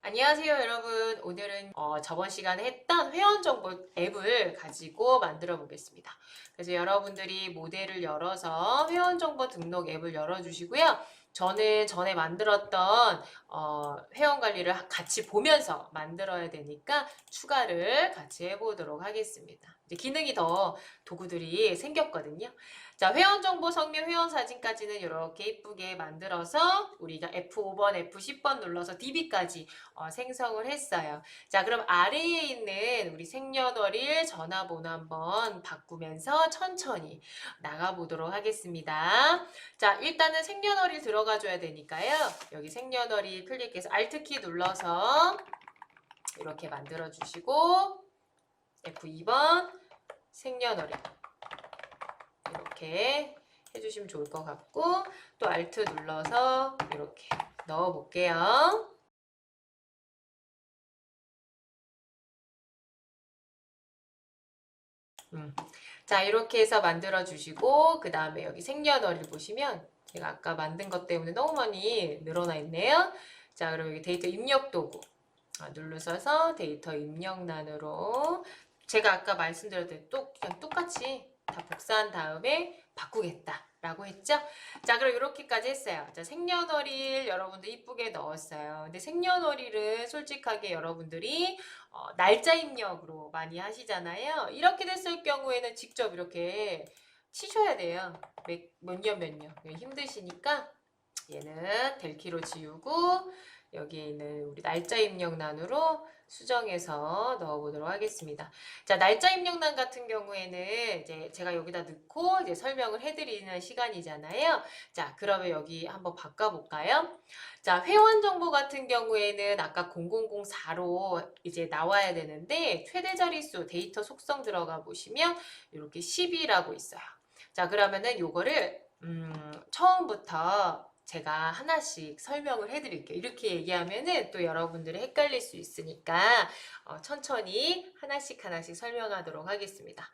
안녕하세요, 여러분. 오늘은 저번 시간에 했던 회원정보 앱을 가지고 만들어 보겠습니다. 그래서 여러분들이 모델을 열어서 회원정보 등록 앱을 열어주시고요. 저는 전에 만들었던 회원 관리를 같이 보면서 만들어야 되니까 추가를 같이 해보도록 하겠습니다. 이제 기능이 더 도구들이 생겼거든요. 자, 회원 정보, 성명, 회원 사진까지는 이렇게 예쁘게 만들어서 우리가 F5번, F10번 눌러서 DB까지 생성을 했어요. 자, 그럼 아래에 있는 우리 생년월일 전화번호 한번 바꾸면서 천천히 나가보도록 하겠습니다. 자, 일단은 생년월일 들어가줘야 되니까요. 여기 생년월일 클릭해서 Alt키 눌러서 이렇게 만들어주시고 F2번 생년월일 이렇게 해주시면 좋을 것 같고 또 Alt 눌러서 이렇게 넣어볼게요. 자, 이렇게 해서 만들어 주시고 그 다음에 여기 생년월일 보시면 제가 아까 만든 것 때문에 너무 많이 늘어나 있네요. 자, 그럼 여기 데이터 입력 도구 누르셔서 데이터 입력란으로 제가 아까 말씀드렸듯이 그냥 똑같이 다 복사한 다음에 바꾸겠다라고 했죠? 자, 그럼 이렇게까지 했어요. 자, 생년월일 여러분들 이쁘게 넣었어요. 근데 생년월일은 솔직하게 여러분들이 날짜 입력으로 많이 하시잖아요. 이렇게 됐을 경우에는 직접 이렇게 치셔야 돼요. 몇 년. 힘드시니까 얘는 델키로 지우고 여기에 있는 우리 날짜 입력란으로 수정해서 넣어보도록 하겠습니다. 자, 날짜 입력란 같은 경우에는 이제 제가 여기다 넣고 이제 설명을 해드리는 시간이잖아요. 자, 그러면 여기 한번 바꿔볼까요? 자, 회원 정보 같은 경우에는 아까 0004로 이제 나와야 되는데 최대 자릿수 데이터 속성 들어가 보시면 이렇게 10이라고 있어요. 자, 그러면은 요거를 처음부터 제가 하나씩 설명을 해드릴게요. 이렇게 얘기하면은 또 여러분들이 헷갈릴 수 있으니까 천천히 하나씩 설명하도록 하겠습니다.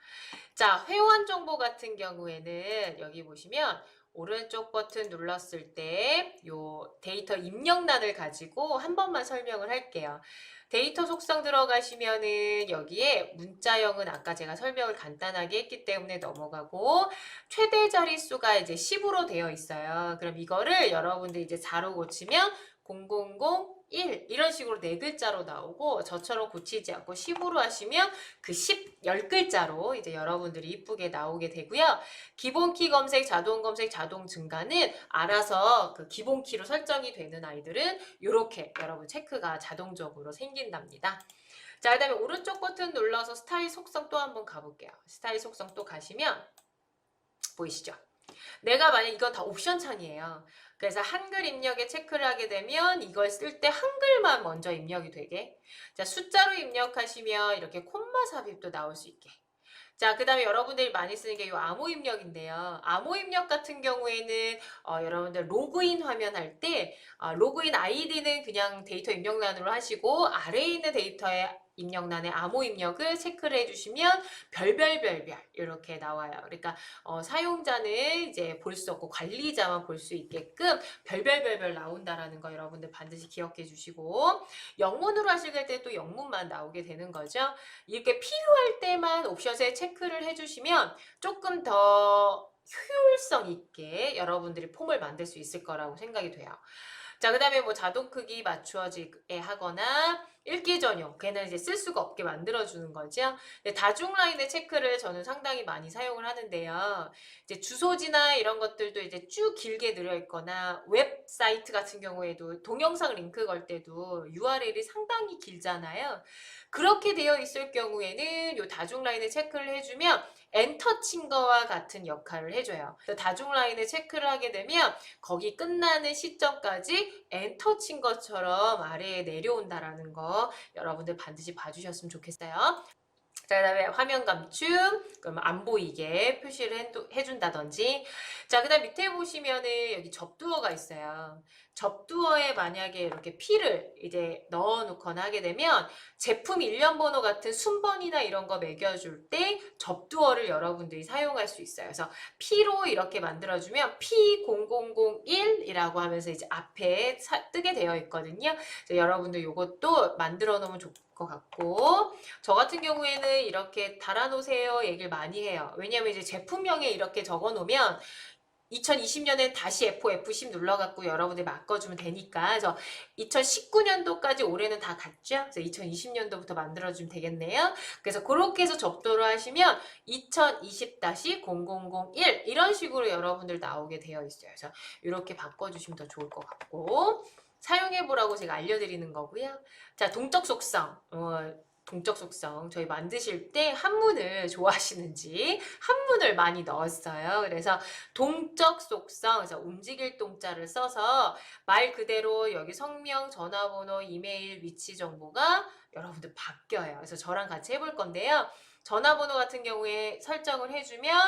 자, 회원 정보 같은 경우에는 여기 보시면 오른쪽 버튼 눌렀을 때 요 데이터 입력란을 가지고 한 번만 설명을 할게요. 데이터 속성 들어가시면은 여기에 문자형은 아까 제가 설명을 간단하게 했기 때문에 넘어가고 최대 자릿수가 이제 10으로 되어 있어요. 그럼 이거를 여러분들 이제 4로 고치면 0001 이런 식으로 네 글자로 나오고 저처럼 고치지 않고 10으로 하시면 그 10글자로 이제 여러분들이 이쁘게 나오게 되고요. 기본키 검색, 자동 검색, 자동 증가는 알아서 그 기본키로 설정이 되는 아이들은 이렇게 여러분 체크가 자동적으로 생긴답니다. 자, 그 다음에 오른쪽 버튼 눌러서 스타일 속성 또 한번 가볼게요. 스타일 속성 또 가시면 보이시죠? 내가 만약 이건 다 옵션 창이에요. 그래서 한글 입력에 체크를 하게 되면 이걸 쓸 때 한글만 먼저 입력이 되게. 자, 숫자로 입력하시면 이렇게 콤마 삽입도 나올 수 있게. 자, 그 다음에 여러분들이 많이 쓰는 게 이 암호 입력인데요. 암호 입력 같은 경우에는 여러분들 로그인 화면 할 때 로그인 아이디는 그냥 데이터 입력란으로 하시고 아래에 있는 데이터에 입력란에 암호 입력을 체크를 해주시면 별별별별 이렇게 나와요. 그러니까 사용자는 이제 볼 수 없고 관리자만 볼 수 있게끔 별별별별 나온다라는 거 여러분들 반드시 기억해 주시고 영문으로 하실 때 또 영문만 나오게 되는 거죠. 이렇게 필요할 때만 옵션에 체크를 해주시면 조금 더 효율성 있게 여러분들이 폼을 만들 수 있을 거라고 생각이 돼요. 자, 그 다음에 뭐 자동 크기 맞추어지게 하거나 읽기 전용, 걔는 이제 쓸 수가 없게 만들어주는 거죠. 다중 라인의 체크를 저는 상당히 많이 사용을 하는데요. 이제 주소지나 이런 것들도 이제 쭉 길게 들어있거나 웹사이트 같은 경우에도 동영상 링크 걸 때도 URL이 상당히 길잖아요. 그렇게 되어 있을 경우에는 이 다중 라인을 체크를 해주면 엔터 친 거와 같은 역할을 해줘요. 다중 라인을 체크를 하게 되면 거기 끝나는 시점까지 엔터 친 것처럼 아래에 내려온다라는 거 여러분들 반드시 봐주셨으면 좋겠어요. 자, 그다음에 화면 감춤, 그럼 안 보이게 표시를 해준다든지. 자, 그다음 밑에 보시면은 여기 접두어가 있어요. 접두어에 만약에 이렇게 필을 이제 넣어놓거나 하게 되면 제품 일련 번호 같은 순번이나 이런 거 매겨줄 때 접두어를 여러분들이 사용할 수 있어요. 그래서 P로 이렇게 만들어주면 P0001이라고 하면서 이제 앞에 뜨게 되어 있거든요. 여러분들 이것도 만들어 놓으면 좋을 것 같고, 저 같은 경우에는 이렇게 달아놓으세요 얘기를 많이 해요. 왜냐면 이제 제품명에 이렇게 적어 놓으면 2020년에 다시 F10 눌러갖고 여러분들 바꿔주면 되니까. 그래서 2019년도까지 올해는 다 갔죠? 그래서 2020년도부터 만들어주면 되겠네요. 그래서 그렇게 해서 접도를 하시면 2020-0001 이런 식으로 여러분들 나오게 되어 있어요. 그래서 이렇게 바꿔주시면 더 좋을 것 같고, 사용해보라고 제가 알려드리는 거고요. 자, 동적 속성. 동적 속성 저희 만드실 때 한문을 좋아하시는지 한문을 많이 넣었어요. 그래서 동적 속성, 그래서 움직일 동자를 써서 말 그대로 여기 성명, 전화번호, 이메일, 위치 정보가 여러분들 바뀌어요. 그래서 저랑 같이 해볼 건데요. 전화번호 같은 경우에 설정을 해주면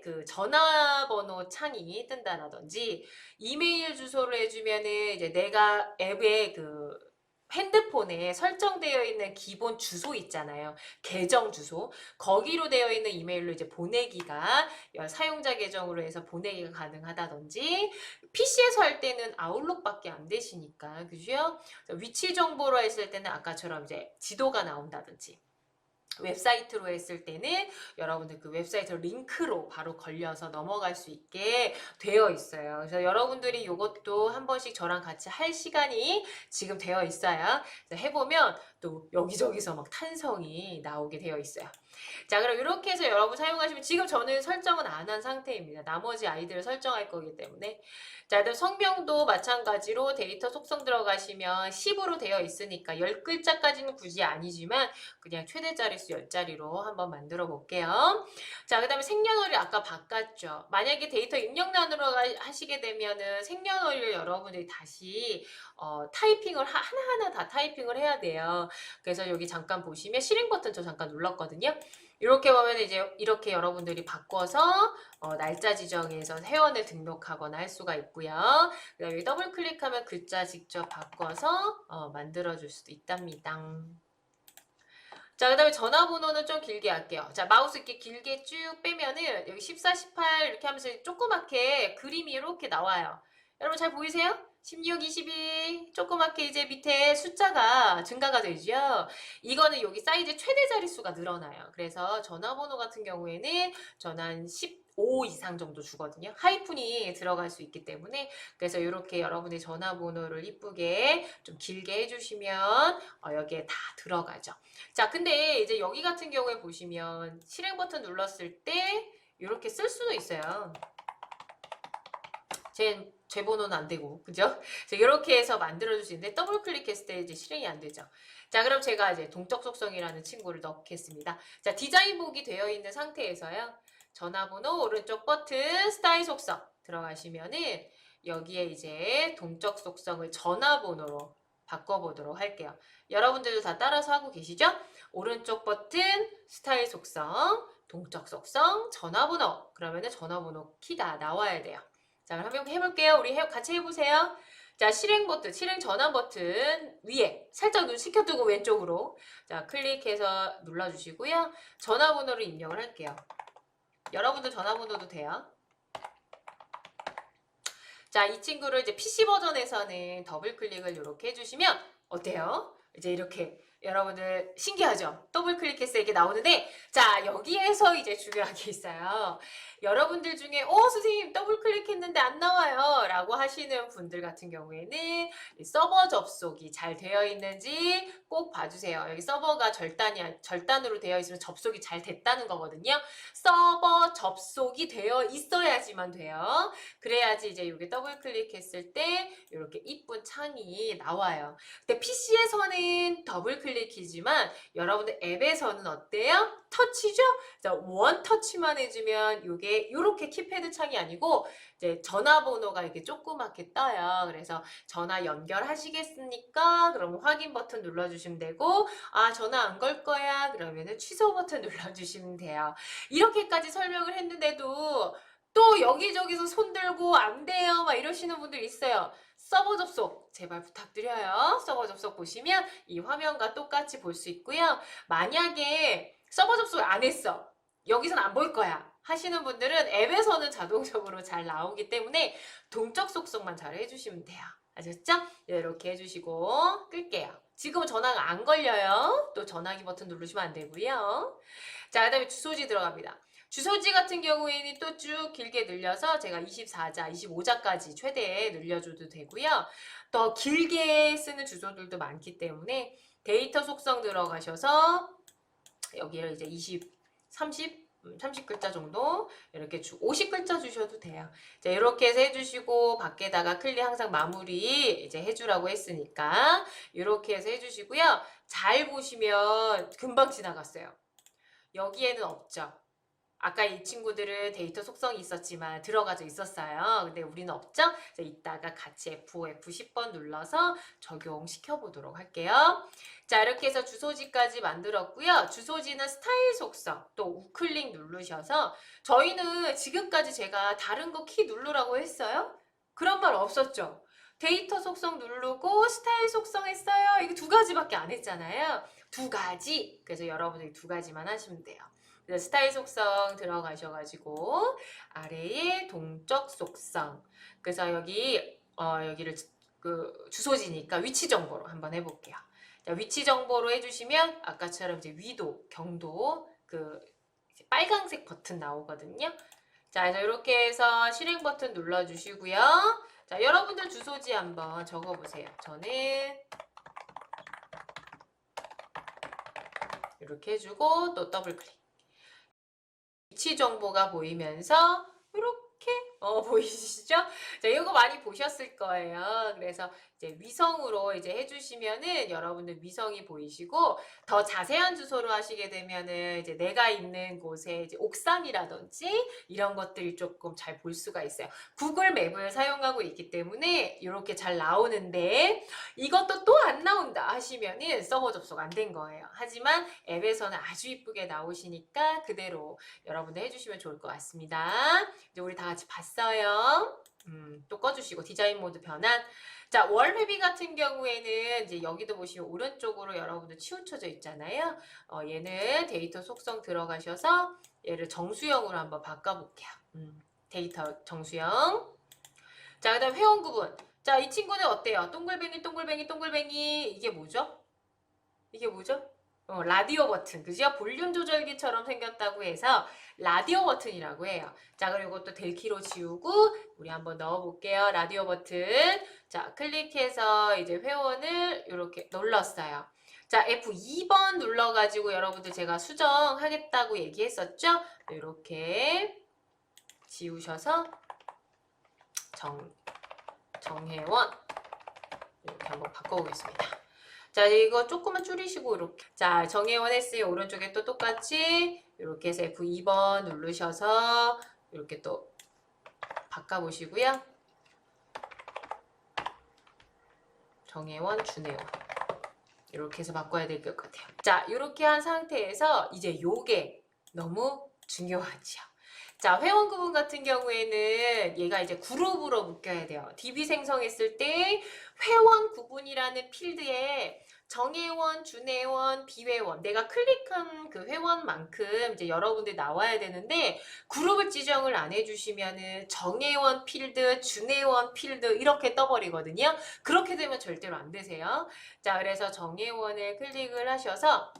그 전화번호 창이 뜬다라든지, 이메일 주소를 해주면은 이제 내가 앱에 그 핸드폰에 설정되어 있는 기본 주소 있잖아요. 계정 주소. 거기로 되어 있는 이메일로 이제 보내기가, 사용자 계정으로 해서 보내기가 가능하다든지, PC에서 할 때는 아웃룩밖에 안 되시니까, 그죠? 위치 정보로 했을 때는 아까처럼 이제 지도가 나온다든지, 웹사이트로 했을 때는 여러분들 그 웹사이트 링크로 바로 걸려서 넘어갈 수 있게 되어 있어요. 그래서 여러분들이 이것도 한 번씩 저랑 같이 할 시간이 지금 되어 있어요. 해보면 또 여기저기서 막 탄성이 나오게 되어 있어요. 자, 그럼 이렇게 해서 여러분 사용하시면, 지금 저는 설정은 안 한 상태입니다. 나머지 아이들을 설정할 거기 때문에. 자, 그다음 성명도 마찬가지로 데이터 속성 들어가시면 10으로 되어 있으니까 10글자까지는 굳이 아니지만 그냥 최대 자릿수 10자리로 한번 만들어 볼게요. 자, 그다음에 생년월일 아까 바꿨죠. 만약에 데이터 입력란으로 하시게 되면은 생년월일 여러분들이 다시 타이핑을 하나하나 다 타이핑을 해야 돼요. 그래서 여기 잠깐 보시면 실행 버튼 저 잠깐 눌렀거든요. 이렇게 보면 이제 이렇게 여러분들이 바꿔서 날짜 지정해서 회원을 등록하거나 할 수가 있고요. 그다음에 더블 클릭하면 글자 직접 바꿔서 만들어 줄 수도 있답니다. 자, 그 다음에 전화번호는 좀 길게 할게요. 자, 마우스 이렇게 길게 쭉 빼면은 여기 14, 18 이렇게 하면서 조그맣게 그림이 이렇게 나와요. 여러분 잘 보이세요? 16, 22 조그맣게 이제 밑에 숫자가 증가가 되죠. 이거는 여기 사이즈 최대 자릿수가 늘어나요. 그래서 전화번호 같은 경우에는 저는 한 15 이상 정도 주거든요. 하이픈이 들어갈 수 있기 때문에. 그래서 이렇게 여러분의 전화번호를 이쁘게 좀 길게 해주시면 여기에 다 들어가죠. 자, 근데 이제 여기 같은 경우에 보시면 실행 버튼 눌렀을 때 이렇게 쓸 수도 있어요. 제 번호는 안 되고, 그죠? 이렇게 해서 만들어줄 수 있는데 더블 클릭했을 때 이제 실행이 안 되죠. 자, 그럼 제가 이제 동적 속성이라는 친구를 넣겠습니다. 자, 디자인복이 되어 있는 상태에서요. 전화번호 오른쪽 버튼 스타일 속성 들어가시면은 여기에 이제 동적 속성을 전화번호로 바꿔보도록 할게요. 여러분들도 다 따라서 하고 계시죠? 오른쪽 버튼 스타일 속성, 동적 속성, 전화번호. 그러면은 전화번호 키가 나와야 돼요. 자, 그럼 한번 해볼게요. 우리 같이 해보세요. 자, 실행 버튼, 실행 전환 버튼 위에 살짝 눈 식혀두고 왼쪽으로. 자, 클릭해서 눌러주시고요. 전화번호를 입력을 할게요. 여러분들 전화번호도 돼요. 자, 이 친구를 이제 PC 버전에서는 더블 클릭을 이렇게 해주시면 어때요? 이제 이렇게 여러분들 신기하죠? 더블 클릭해서 이렇게 나오는데, 자, 여기에서 이제 중요한 게 있어요. 여러분들 중에 선생님 더블 클릭했는데 안 나와요 라고 하시는 분들 같은 경우에는 서버 접속이 잘 되어 있는지 꼭 봐주세요. 여기 서버가 절단으로 되어 있으면 접속이 잘 됐다는 거거든요. 서버 접속이 되어 있어야지만 돼요. 그래야지 이제 이게 더블 클릭했을 때 이렇게 이쁜 창이 나와요. 근데 PC에서는 더블 클릭 클릭이지만 여러분들 앱에서는 어때요? 터치죠? 자, 원 터치만 해주면 요게 요렇게 키패드 창이 아니고 이제 전화번호가 이렇게 조그맣게 떠요. 그래서 전화 연결하시겠습니까? 그러면 확인 버튼 눌러주시면 되고, 아, 전화 안 걸 거야? 그러면은 취소 버튼 눌러주시면 돼요. 이렇게까지 설명을 했는데도 또 여기저기서 손 들고 안 돼요 막 이러시는 분들 있어요. 서버 접속 제발 부탁드려요. 서버 접속 보시면 이 화면과 똑같이 볼 수 있고요. 만약에 서버 접속 안 했어. 여기선 안 볼 거야. 하시는 분들은 앱에서는 자동적으로 잘 나오기 때문에 동적 속성만 잘 해주시면 돼요. 아셨죠? 네, 이렇게 해주시고 끌게요. 지금은 전화가 안 걸려요. 또 전화기 버튼 누르시면 안 되고요. 자, 그 다음에 주소지 들어갑니다. 주소지 같은 경우에는 또 쭉 길게 늘려서 제가 24자, 25자까지 최대 늘려줘도 되고요. 더 길게 쓰는 주소들도 많기 때문에 데이터 속성 들어가셔서 여기를 이제 30글자 정도 이렇게 50글자 주셔도 돼요. 자, 이렇게 해서 해주시고 밖에다가 클릭 항상 마무리 이제 해주라고 했으니까 이렇게 해서 해주시고요. 잘 보시면 금방 지나갔어요. 여기에는 없죠. 아까 이 친구들은 데이터 속성이 있었지만 들어가져 있었어요. 근데 우리는 없죠? 자, 이따가 같이 F10번 눌러서 적용시켜 보도록 할게요. 자, 이렇게 해서 주소지까지 만들었고요. 주소지는 스타일 속성, 또 우클릭 누르셔서 저희는 지금까지 제가 다른 거 키 누르라고 했어요? 그런 말 없었죠? 데이터 속성 누르고 스타일 속성 했어요. 이거 두 가지밖에 안 했잖아요. 두 가지. 그래서 여러분들이 두 가지만 하시면 돼요. 스타일 속성 들어가셔가지고 아래에 동적 속성. 그래서 여기를 그 주소지니까 위치 정보로 한번 해볼게요. 자, 위치 정보로 해주시면 아까처럼 이제 위도, 경도 그 빨강색 버튼 나오거든요. 자, 그래서 이렇게 해서 실행 버튼 눌러주시고요. 자, 여러분들 주소지 한번 적어보세요. 저는 이렇게 해주고 또 더블 클릭. 위치 정보가 보이면서 이렇게 보이시죠? 자, 이거 많이 보셨을 거예요. 그래서 이제 위성으로 이제 해주시면은 여러분들 위성이 보이시고 더 자세한 주소로 하시게 되면은 이제 내가 있는 곳에 이제 옥상이라든지 이런 것들이 조금 잘 볼 수가 있어요. 구글 맵을 사용하고 있기 때문에 이렇게 잘 나오는데 이것도 또 안 나온다 하시면은 서버 접속 안 된 거예요. 하지만 앱에서는 아주 이쁘게 나오시니까 그대로 여러분들 해주시면 좋을 것 같습니다. 이제 우리 다 같이 봤어요. 또 꺼주시고 디자인 모드 변환. 자, 월회비 같은 경우에는 이제 여기도 보시면 오른쪽으로 여러분들 치우쳐져 있잖아요. 얘는 데이터 속성 들어가셔서 얘를 정수형으로 한번 바꿔볼게요. 데이터 정수형. 자, 그 다음 회원 구분. 자, 이 친구는 어때요? 동글뱅이, 동글뱅이, 동글뱅이. 이게 뭐죠? 이게 뭐죠? 라디오 버튼, 그죠? 볼륨 조절기처럼 생겼다고 해서 라디오 버튼이라고 해요. 자, 그리고 또 델키로 지우고 우리 한번 넣어볼게요. 라디오 버튼. 자, 클릭해서 이제 회원을 이렇게 눌렀어요. 자, F2번 눌러가지고 여러분들 제가 수정하겠다고 얘기했었죠? 이렇게 지우셔서 정혜원 이렇게 한번 바꿔보겠습니다. 자, 이거 조금만 줄이시고 이렇게. 자, 정혜원 했으니 오른쪽에 또 똑같이 이렇게 해서 F2번 누르셔서 이렇게 또 바꿔보시고요. 정혜원, 준혜원. 이렇게 해서 바꿔야 될 것 같아요. 자, 이렇게 한 상태에서 이제 요게 너무 중요하죠. 자, 회원 구분 같은 경우에는 얘가 이제 그룹으로 묶여야 돼요. DB 생성했을 때 회원 구분이라는 필드에 정회원, 준회원, 비회원 내가 클릭한 그 회원만큼 이제 여러분들 나와야 되는데 그룹을 지정을 안 해주시면은 정회원 필드, 준회원 필드 이렇게 떠버리거든요. 그렇게 되면 절대로 안 되세요. 자, 그래서 정회원을 클릭을 하셔서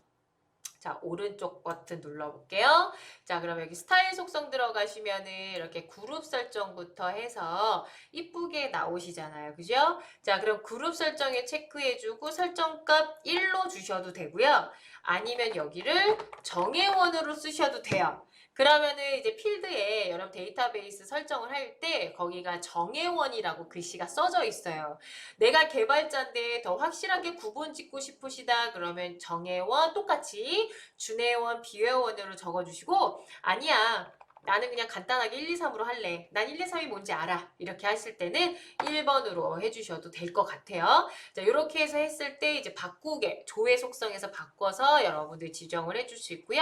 자, 오른쪽 버튼 눌러볼게요. 자, 그럼 여기 스타일 속성 들어가시면은 이렇게 그룹 설정부터 해서 이쁘게 나오시잖아요. 그죠? 자, 그럼 그룹 설정에 체크해주고 설정값 1로 주셔도 되고요. 아니면 여기를 정회원으로 쓰셔도 돼요. 그러면은 이제 필드에 여러분 데이터베이스 설정을 할 때 거기가 정회원이라고 글씨가 써져 있어요. 내가 개발자인데 더 확실하게 구분 짓고 싶으시다 그러면 정회원 똑같이 준회원, 비회원으로 적어주시고 아니야. 나는 그냥 간단하게 1, 2, 3으로 할래. 난 1, 2, 3이 뭔지 알아. 이렇게 하실 때는 1번으로 해주셔도 될 것 같아요. 자, 이렇게 해서 했을 때 이제 바꾸게, 조회 속성에서 바꿔서 여러분들 지정을 해줄 수 있고요.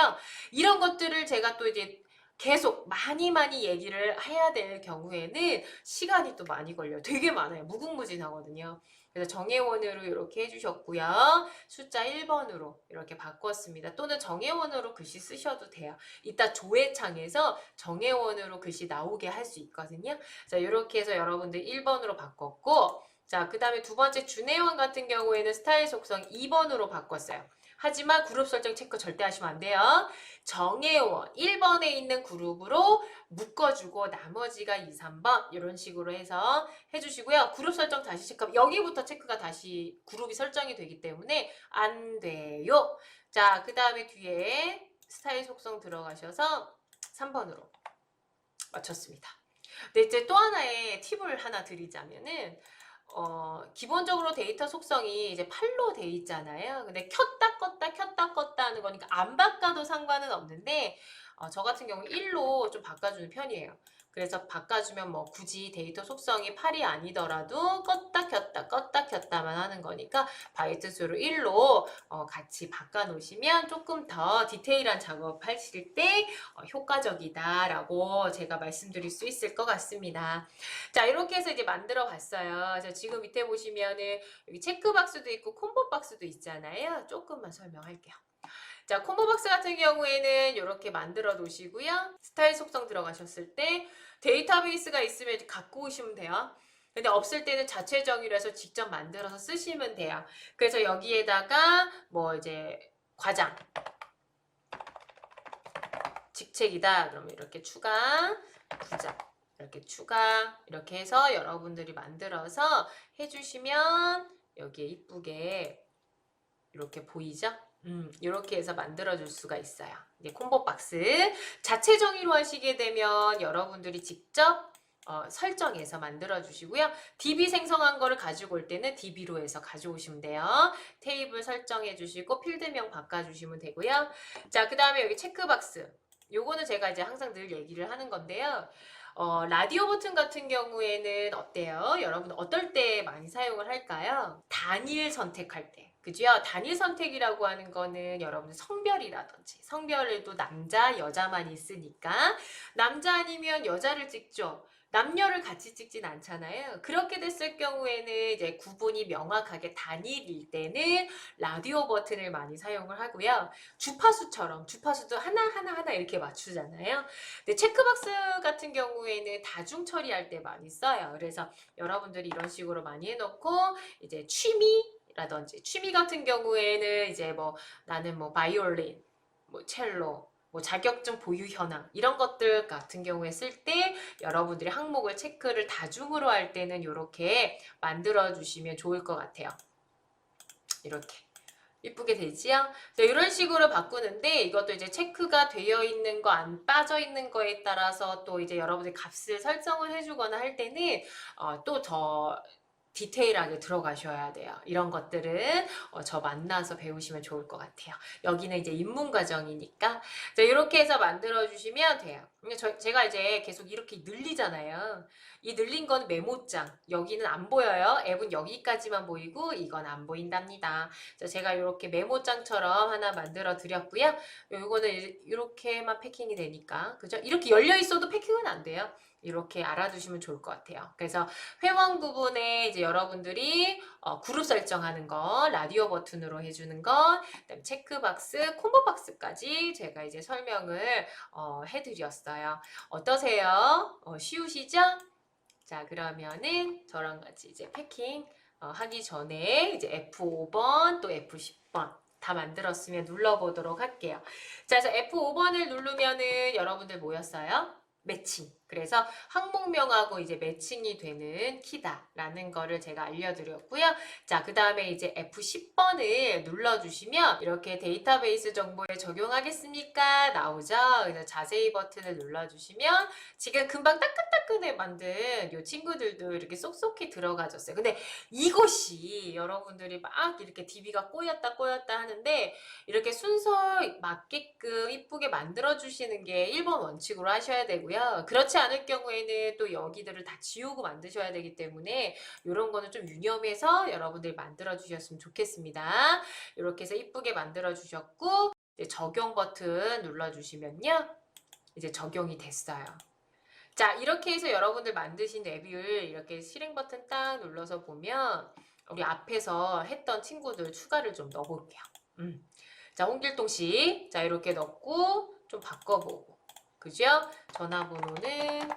이런 것들을 제가 또 이제 계속 많이 얘기를 해야 될 경우에는 시간이 또 많이 걸려요. 되게 많아요. 무궁무진하거든요. 그래서 정회원으로 이렇게 해주셨고요. 숫자 1번으로 이렇게 바꿨습니다. 또는 정회원으로 글씨 쓰셔도 돼요. 이따 조회창에서 정회원으로 글씨 나오게 할 수 있거든요. 자, 이렇게 해서 여러분들 1번으로 바꿨고 자, 그 다음에 두 번째 준회원 같은 경우에는 스타일 속성 2번으로 바꿨어요. 하지만 그룹 설정 체크 절대 하시면 안 돼요. 정회원 1번에 있는 그룹으로 묶어주고 나머지가 2, 3번 이런 식으로 해서 해주시고요. 그룹 설정 다시 체크하면 여기부터 체크가 다시 그룹이 설정이 되기 때문에 안 돼요. 자, 그 다음에 뒤에 스타일 속성 들어가셔서 3번으로 맞췄습니다. 근데 이제 또 하나의 팁을 하나 드리자면은 기본적으로 데이터 속성이 이제 8로 돼 있잖아요. 근데 켰다 껐다 하는 거니까 안 바꿔도 상관은 없는데 저 같은 경우 1로 좀 바꿔주는 편이에요. 그래서 바꿔주면 뭐 굳이 데이터 속성이 8이 아니더라도 껐다 켰다만 하는 거니까 바이트 수로 1로 같이 바꿔놓으시면 조금 더 디테일한 작업하실 때 효과적이다라고 제가 말씀드릴 수 있을 것 같습니다. 자, 이렇게 해서 이제 만들어 봤어요. 자, 지금 밑에 보시면은 여기 체크박스도 있고 콤보박스도 있잖아요. 조금만 설명할게요. 자, 콤보박스 같은 경우에는 이렇게 만들어 놓으시고요. 스타일 속성 들어가셨을 때 데이터베이스가 있으면 갖고 오시면 돼요. 근데 없을 때는 자체 정의로 해서 직접 만들어서 쓰시면 돼요. 그래서 여기에다가 뭐 이제 과장, 직책이다. 그러면 이렇게 추가, 부장. 이렇게 추가 이렇게 해서 여러분들이 만들어서 해주시면 여기에 이쁘게 이렇게 보이죠? 이렇게 해서 만들어줄 수가 있어요. 이제 콤보 박스 자체 정의로 하시게 되면 여러분들이 직접 설정해서 만들어 주시고요. DB 생성한 거를 가지고 올 때는 DB로 해서 가져오시면 돼요. 테이블 설정해 주시고 필드명 바꿔주시면 되고요. 자, 그 다음에 여기 체크박스. 요거는 제가 이제 항상 늘 얘기를 하는 건데요. 라디오 버튼 같은 경우에는 어때요? 여러분 어떨 때 많이 사용을 할까요? 단일 선택할 때. 그죠? 단일 선택이라고 하는 거는 여러분 성별이라든지 성별도 남자, 여자만 있으니까 남자 아니면 여자를 찍죠. 남녀를 같이 찍진 않잖아요. 그렇게 됐을 경우에는 이제 구분이 명확하게 단일일 때는 라디오 버튼을 많이 사용을 하고요. 주파수처럼 주파수도 하나 이렇게 맞추잖아요. 근데 체크박스 같은 경우에는 다중 처리할 때 많이 써요. 그래서 여러분들이 이런 식으로 많이 해놓고 이제 취미라든지 취미 같은 경우에는 이제 뭐 나는 뭐 바이올린, 뭐 첼로, 뭐 자격증 보유 현황 이런 것들 같은 경우에 쓸 때 여러분들이 항목을 체크를 다중으로 할 때는 이렇게 만들어 주시면 좋을 것 같아요. 이렇게. 이쁘게 되지요? 이런 식으로 바꾸는데 이것도 이제 체크가 되어 있는 거 안 빠져 있는 거에 따라서 또 이제 여러분들 값을 설정을 해주거나 할 때는 또 더 디테일하게 들어가셔야 돼요. 이런 것들은 저 만나서 배우시면 좋을 것 같아요. 여기는 이제 입문 과정이니까 자, 이렇게 해서 만들어 주시면 돼요. 제가 이제 계속 이렇게 늘리잖아요. 이 늘린 건 메모장. 여기는 안 보여요. 앱은 여기까지만 보이고 이건 안 보인답니다. 제가 이렇게 메모장처럼 하나 만들어 드렸고요. 요거는 이렇게만 패킹이 되니까 그죠? 이렇게 열려 있어도 패킹은 안 돼요. 이렇게 알아두시면 좋을 것 같아요. 그래서 회원 부분에 이제 여러분들이 그룹 설정하는 거, 라디오 버튼으로 해주는 거, 그다음에 체크박스, 콤보박스까지 제가 이제 설명을 해드렸어요. 어떠세요? 쉬우시죠? 자, 그러면은 저랑 같이 이제 패킹 하기 전에 이제 F5번 또 F10번 다 만들었으면 눌러보도록 할게요. 자, 그래서 F5번을 누르면은 여러분들 모였어요? 매칭. 그래서 항목명하고 이제 매칭이 되는 키다라는 거를 제가 알려드렸고요. 자, 그 다음에 이제 F10번을 눌러주시면 이렇게 데이터베이스 정보에 적용하겠습니까? 나오죠? 그래서 자세히 버튼을 눌러주시면 지금 금방 따끈따끈해 만든 이 친구들도 이렇게 쏙쏙히 들어가졌어요. 근데 이것이 여러분들이 막 이렇게 DB가 꼬였다 하는데 이렇게 순서 맞게끔 이쁘게 만들어주시는 게 1번 원칙으로 하셔야 되고요. 그렇지 않을 경우에는 또 여기들을 다 지우고 만드셔야 되기 때문에 이런 거는 좀 유념해서 여러분들이 만들어주셨으면 좋겠습니다. 이렇게 해서 이쁘게 만들어주셨고 이제 적용 버튼 눌러주시면요. 이제 적용이 됐어요. 자, 이렇게 해서 여러분들 만드신 앱을 이렇게 실행 버튼 딱 눌러서 보면 우리 앞에서 했던 친구들 추가를 좀 넣어볼게요. 자, 홍길동씨. 자, 이렇게 넣고 좀 바꿔보고. 그죠? 전화번호는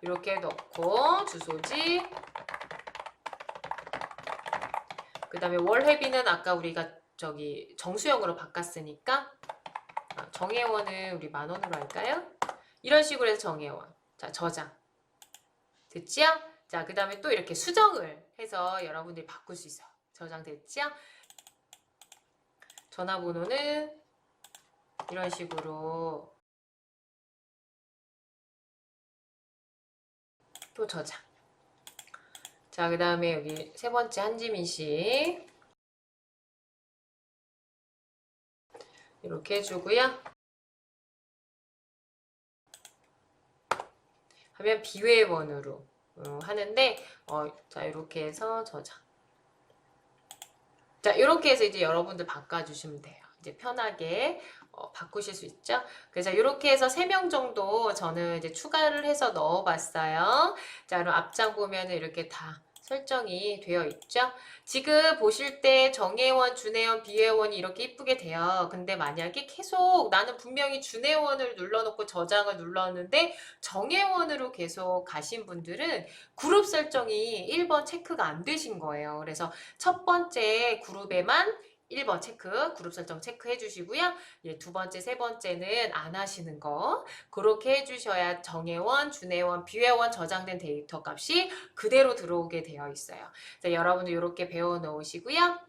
이렇게 넣고 주소지. 그 다음에 월회비는 아까 우리가 저기 정수형으로 바꿨으니까 정혜원은 우리 10,000원으로 할까요? 이런 식으로 해서 정혜원. 자, 저장. 됐지요? 자, 그 다음에 또 이렇게 수정을 해서 여러분들이 바꿀 수 있어요. 저장 됐지요? 전화번호는 이런 식으로 또 저장. 자, 그 다음에 여기 세 번째 한지민 씨. 이렇게 해주고요. 하면 비회원으로 하는데, 자, 이렇게 해서 저장. 자, 이렇게 해서 이제 여러분들 바꿔주시면 돼요. 이제 편하게 바꾸실 수 있죠. 그래서 이렇게 해서 3명 정도 저는 이제 추가를 해서 넣어봤어요. 자, 그럼 앞장 보면은 이렇게 다 설정이 되어 있죠. 지금 보실 때 정혜원, 준혜원, 비혜원이 이렇게 이쁘게 돼요. 근데 만약에 계속 나는 분명히 준혜원을 눌러놓고 저장을 눌렀는데 정혜원으로 계속 가신 분들은 그룹 설정이 1번 체크가 안 되신 거예요. 그래서 첫 번째 그룹에만 1번 체크, 그룹 설정 체크해 주시고요. 예, 두 번째, 세 번째는 안 하시는 거. 그렇게 해주셔야 정혜원, 준혜원, 비회원 저장된 데이터 값이 그대로 들어오게 되어 있어요. 자, 여러분들 이렇게 배워 놓으시고요.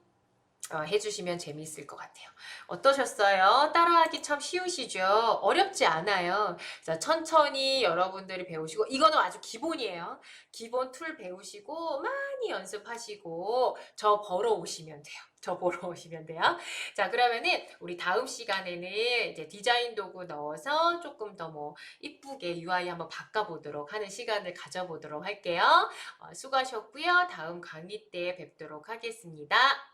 해주시면 재미있을 것 같아요. 어떠셨어요? 따라하기 참 쉬우시죠? 어렵지 않아요. 자, 천천히 여러분들이 배우시고 이거는 아주 기본이에요. 기본 툴 배우시고 많이 연습하시고 저 보러 오시면 돼요. 저 보러 오시면 돼요. 자, 그러면은 우리 다음 시간에는 이제 디자인 도구 넣어서 조금 더 뭐 이쁘게 UI 한번 바꿔보도록 하는 시간을 가져보도록 할게요. 수고하셨고요. 다음 강의 때 뵙도록 하겠습니다.